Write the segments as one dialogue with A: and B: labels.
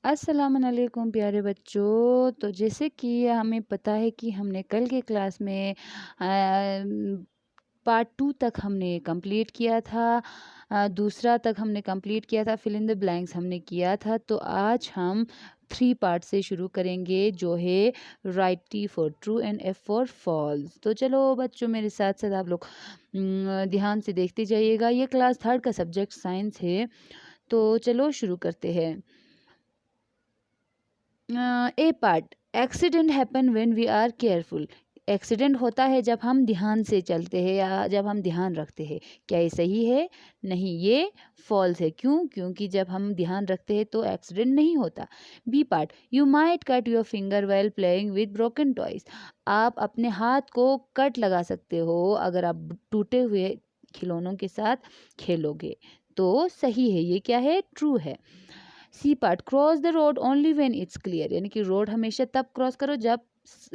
A: अस्सलाम वालेकुम प्यारे बच्चों। तो जैसे कि हमें पता है कि हमने कल के क्लास में पार्ट 2 तक हमने कंप्लीट किया था। दूसरा तक हमने कंप्लीट किया था, फिल इन द ब्लैंक्स हमने किया था। तो आज हम 3 पार्ट से शुरू करेंगे जो है right T for true and F for false. तो चलो बच्चों मेरे साथ साथ आप लोग ध्यान से देखते जाइएगा। ये क्लास 3 का सब्जेक्ट साइंस है। तो चलो शुरू करते हैं। A part, accident happen when we are careful. Accident होता है जब हम ध्यान से चलते हैं या जब हम ध्यान रखते हैं। क्या ये सही है? नहीं, ये फॉल्स है। क्यों? क्योंकि जब हम ध्यान रखते हैं तो एक्सीडेंट नहीं होता। B part, you might cut your finger well playing with broken toys. आप अपने हाथ को कट लगा सकते हो अगर आप टूटे हुए खिलौनों के साथ खेलोगे। तो सही है, ये क्या है? ट्रू है। C part, cross the road only when it's clear, यानी कि रोड हमेशा तब क्रॉस करो जब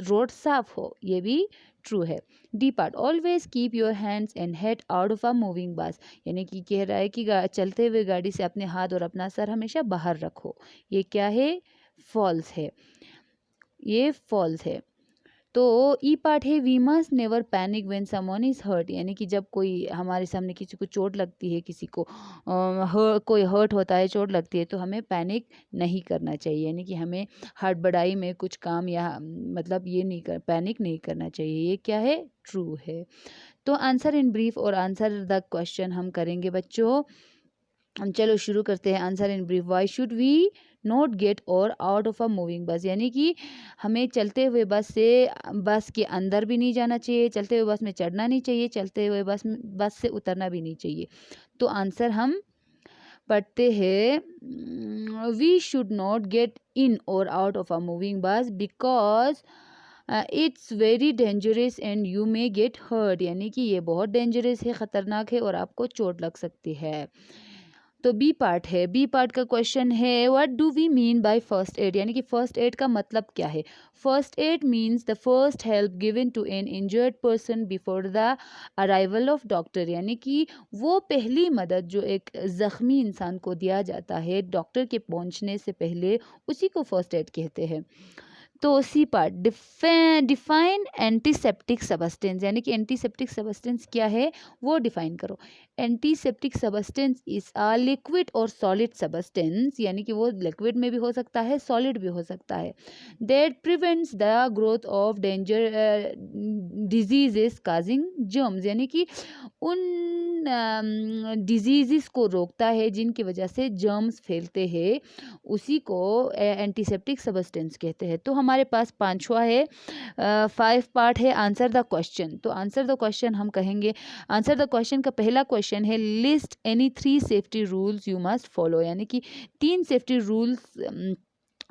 A: रोड साफ हो। ये भी ट्रू है। D part, always keep your hands and head out of a moving bus, यानी कि कह रहा है कि चलते हुए गाड़ी से अपने हाथ और अपना सर हमेशा बाहर रखो। ये क्या है? फॉल्स है। ये फॉल्स है। तो ई पार्ट है, we must never panic when someone is hurt, यानी कि जब कोई हमारे सामने किसी को चोट लगती है, किसी को कोई हर्ट होता है, चोट लगती है, तो हमें पैनिक नहीं करना चाहिए। यानी कि हमें हड़बड़ाई में कुछ काम या मतलब ये नहीं कर पैनिक नहीं करना चाहिए। ये क्या है? ट्रू है। तो आंसर इन ब्रीफ और आंसर द क्वेश्चन हम करेंगे बच्चों। हम चलो शुरू करते हैं। Answer in brief, why should we not get और out of a moving bus, यानी कि हमें चलते हुए बस के अंदर भी नहीं जाना चाहिए, चलते हुए बस में चढ़ना नहीं चाहिए, चलते हुए बस से उतरना भी नहीं चाहिए। तो आंसर हम पढ़ते हैं, we should not get in और out of a moving bus because it's very dangerous and you may get hurt, यानी कि ये बहुत डेंजरस है, ख़तरनाक है और आपको चोट लग सकती है। तो बी पार्ट है। बी पार्ट का क्वेश्चन है, what do we mean by first aid, यानी कि फर्स्ट एड का मतलब क्या है? First aid means the first help given to an injured person before the arrival of doctor, यानी कि वो पहली मदद जो एक ज़ख्मी इंसान को दिया जाता है डॉक्टर के पहुंचने से पहले, उसी को फर्स्ट एड कहते हैं। तो C part, define antiseptic substance, यानी कि एंटीसेप्टिक सबस्टेंस क्या है वो डिफाइन करो। Antiseptic substance is a liquid और सॉलिड सबस्टेंस, यानी कि वो लिक्विड में भी हो सकता है, सॉलिड भी हो सकता है, that prevents the growth of danger diseases causing germs, यानी कि उन डिजीज़ को रोकता है जिनकी वजह से जर्म्स फैलते हैं, उसी को एंटीसेप्टिक सबस्टेंस कहते हैं। तो हमारे पास पांचवा है, 5 पार्ट है आंसर द क्वेश्चन। तो आंसर द क्वेश्चन हम कहेंगे, आंसर द क्वेश्चन का पहला क्वेश्चन है, list any 3 safety rules you must follow, यानी कि 3 सेफ्टी रूल्स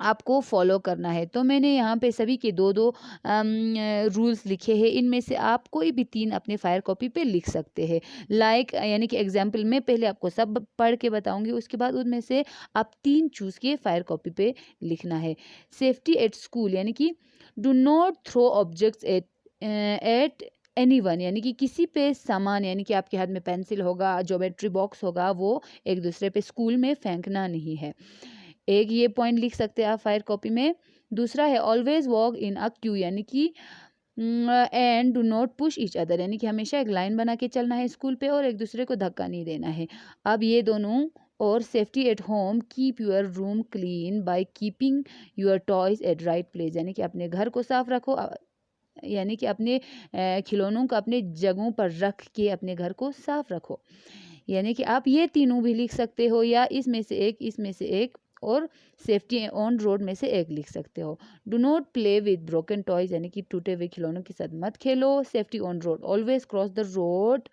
A: आपको फॉलो करना है। तो मैंने यहाँ पे सभी के दो दो रूल्स लिखे हैं, इनमें से आप कोई भी 3 अपने फायर कॉपी पे लिख सकते हैं। लाइक यानी कि एग्जाम्पल में पहले आपको सब पढ़ के बताऊंगी, उसके बाद उनमें से आप 3 चूज़ किए फायर कॉपी पे लिखना है। सेफ्टी एट स्कूल, यानी कि do not throw objects at anyone, यानी कि किसी पे सामान, यानी कि आपके हाथ में पेंसिल होगा, ज्योमेट्री बॉक्स होगा, वो एक दूसरे पे स्कूल में फेंकना नहीं है। एक ये पॉइंट लिख सकते हैं आप फायर कॉपी में। दूसरा है, always walk in a Q, यानी कि and do not push each other, यानी कि हमेशा एक लाइन बना के चलना है स्कूल पे और एक दूसरे को धक्का नहीं देना है। अब ये दोनों, और safety at home, keep your room clean by keeping your toys at right place, यानी कि अपने घर को साफ रखो, यानी कि अपने खिलौनों को अपने जगहों पर रख के अपने घर को साफ रखो। यानी कि आप ये तीनों भी लिख सकते हो, या इसमें से एक, इसमें से एक, और सेफ्टी ऑन रोड में से एक लिख सकते हो। Do not play with broken toys, यानी कि टूटे हुए खिलौनों के साथ मत खेलो। Safety on road, always cross the road,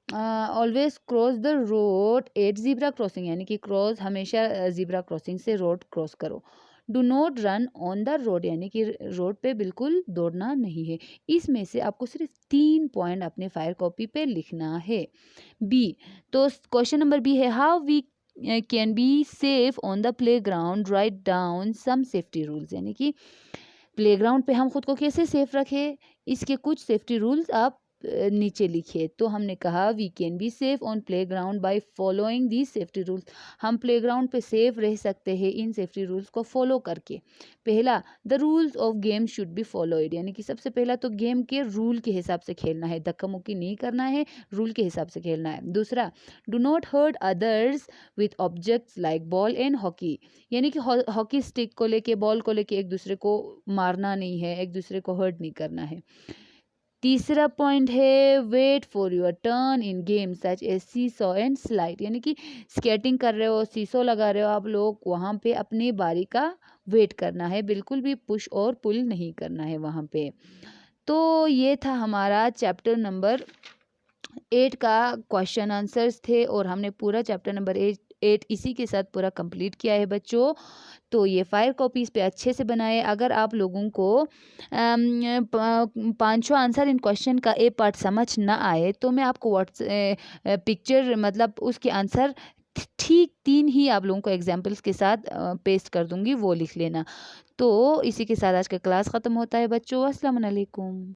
A: always cross the road at zebra crossing, यानी कि क्रॉस हमेशा जीब्रा क्रॉसिंग से रोड क्रॉस करो। Do not run on the road, यानी कि रोड पे बिल्कुल दौड़ना नहीं है। इसमें से आपको सिर्फ 3 पॉइंट अपने फायर कॉपी पे लिखना है। बी, तो क्वेश्चन नंबर बी है, how we can be safe on the playground, right down some safety rules, यानी कि प्लेग्राउंड पे हम खुद को कैसे सेफ रखें, इसके कुछ सेफ्टी रूल्स आप नीचे लिखिए। तो हमने कहा we can be safe on playground by following these safety rules. हम प्लेग्राउंड पे सेफ रह सकते हैं इन सेफ्टी रूल्स को फॉलो करके। पहला, the rules of game should be followed, यानी कि सबसे पहला तो गेम के रूल के हिसाब से खेलना है, धक्का मुक्की नहीं करना है, रूल के हिसाब से खेलना है। दूसरा, do not hurt others with objects like ball and hockey, यानी कि हॉकी स्टिक को लेके, बॉल को लेके एक दूसरे को मारना नहीं है, एक दूसरे को हर्ट नहीं करना है। तीसरा पॉइंट है wait for your turn in game such as seesaw and slide, यानी कि स्केटिंग कर रहे हो, सीसो लगा रहे हो आप लोग, वहाँ पे अपनी बारी का वेट करना है, बिल्कुल भी पुश और पुल नहीं करना है वहाँ पे। तो ये था हमारा चैप्टर नंबर 8 का क्वेश्चन आंसर्स थे, और हमने पूरा चैप्टर नंबर 8 इसी के साथ पूरा कंप्लीट किया है बच्चों। तो ये 5 कॉपीज़ पे अच्छे से बनाए। अगर आप लोगों को पाँचों आंसर इन क्वेश्चन का ए पार्ट समझ ना आए तो मैं आपको पिक्चर मतलब उसके आंसर ठीक 3 ही आप लोगों को एग्जाम्पल्स के साथ पेस्ट कर दूंगी, वो लिख लेना। तो इसी के साथ आज का क्लास ख़त्म होता है बच्चों। अस्सलाम वालेकुम।